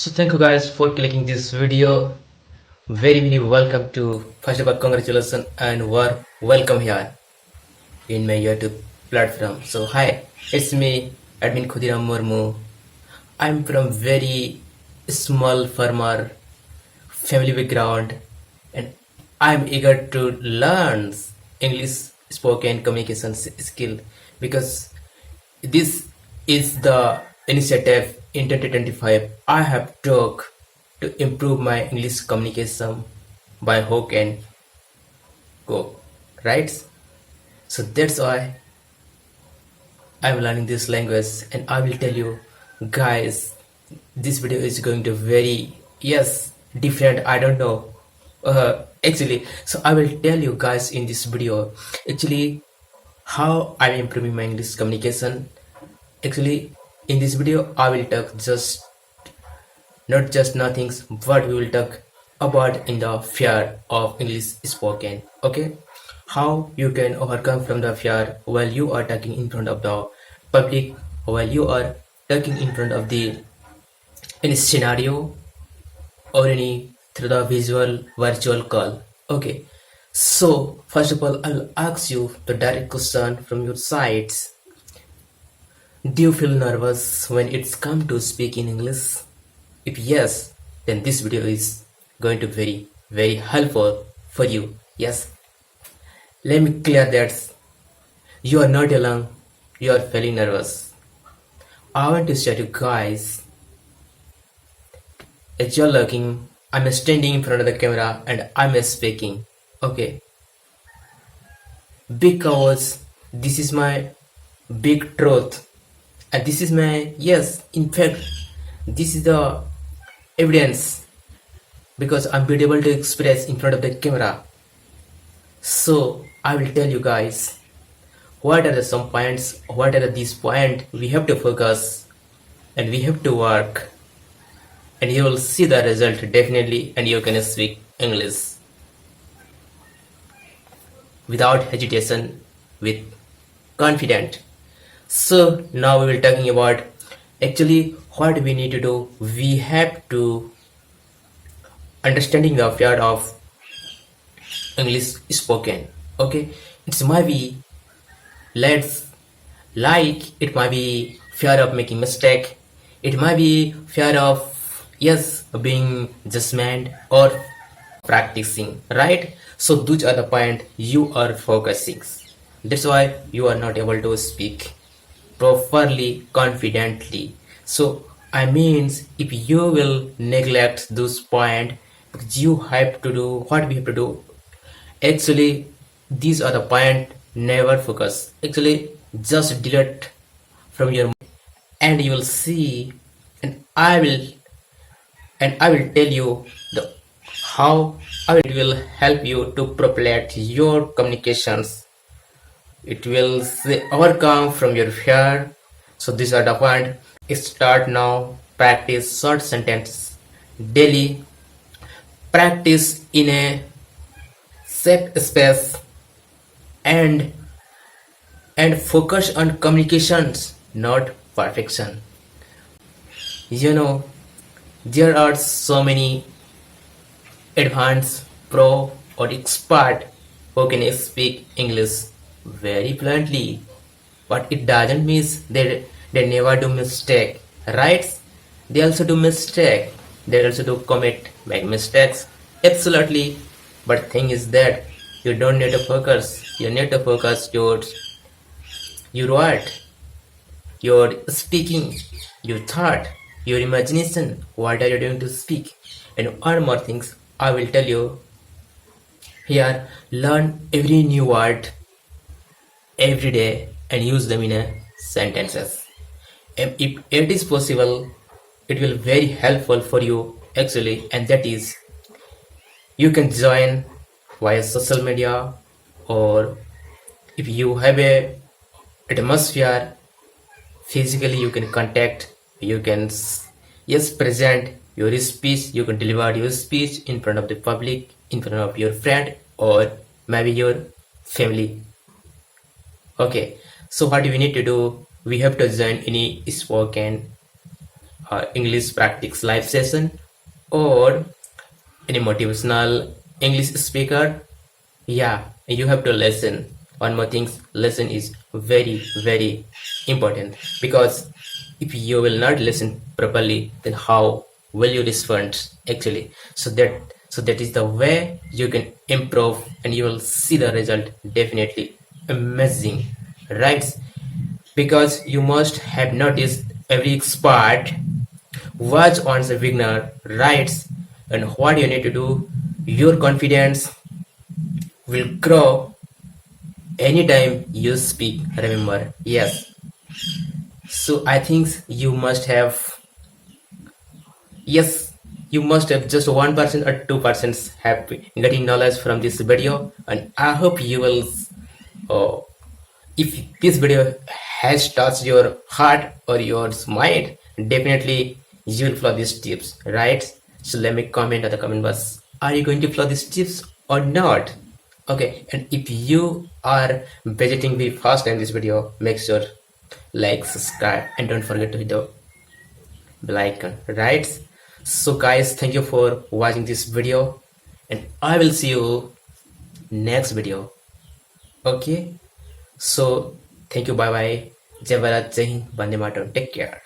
So thank you guys for clicking this video. Very welcome to, first of all, congratulations and welcome here in my YouTube platform. So hi, it's me, admin Khudiram Murmu. I'm from very small farmer family background, and I'm eager to learn English spoken communication skill, because this is the initiative in 2025 I have took to improve my English communication by hook and go, right? So that's why I'm learning this language, and I will tell you guys, this video is going to very, yes, different. I don't know. Actually, so I will tell you guys in this video actually how I'm improving my English communication. Actually, in this video, I will talk just not just nothings, but we will talk about in the fear of English spoken. Okay, how you can overcome from the fear while you are talking in front of the public, while you are talking in front of the any scenario or any through the visual virtual call. Okay, so first of all, I'll ask you the direct question from your sides. Do you feel nervous when it's come to speak in English? If yes, then this video is going to be very helpful for you. Yes, let me clear that you are not alone. You are feeling nervous. I want to share you guys, as you're looking, I'm standing in front of the camera and I'm speaking. Okay, because this is my big truth, and this is my, yes, in fact, this is the evidence, because I'm be able to express in front of the camera. So I will tell you guys what are the some points, what are these points we have to focus and we have to work, and you will see the result definitely, and you can speak English without hesitation, with confidence. So now we will talking about actually what we need to do. We have to understanding the fear of English spoken. Okay, it's might be, let's, like, it might be fear of making mistake, it might be fear of, yes, being judgment or practicing, right? So those are the point you are focusing. That's why you are not able to speak properly, confidently. So I means if you will neglect those point, you have to do what we have to do. Actually, these are the point never focus. Actually, just delete from your mind, and you will see, and I will tell you the how it will help you to propelate your communications. It will overcome from your fear. So these are the point. Start now. Practice short sentence daily. Practice in a safe space, and focus on communications, not perfection. You know, there are so many advanced pro or expert who can speak English very fluently, but it doesn't mean they never do mistake, right? They also do mistake, they also do make mistakes, absolutely. But thing is that you don't need to focus, you need to focus your what, your speaking, your thought, your imagination, what are you doing to speak. And one more things I will tell you here, learn every new word every day and use them in a sentences. And if it is possible, it will very helpful for you actually, and that is, you can join via social media, or if you have a atmosphere, physically you can contact, you can, yes, present your speech, you can deliver your speech in front of the public, in front of your friend or maybe your family. Okay, so what do we need to do? We have to join any spoken English practice live session or any motivational English speaker, yeah, you have to listen. One more thing, listen is very, very important, because if you will not listen properly, then how will you respond actually? So that is the way you can improve, and you will see the result definitely amazing, right? Because you must have noticed every expert watch on the beginner, right? And what you need to do, your confidence will grow anytime you speak, remember. Yes, so I think you must have, yes, you must have just 1% or 2% have getting knowledge from this video, and I hope you will, uh, if this video has touched your heart or your mind, definitely you will follow these tips, right? So let me comment on the comment box, are you going to follow these tips or not? Okay, and if you are visiting me first in this video, make sure like, subscribe, and don't forget to hit the bell icon, right? So guys, thank you for watching this video, and I will see you next video. Okay, so thank you, bye bye, jai bharat, jai hind, bande mataram, take care.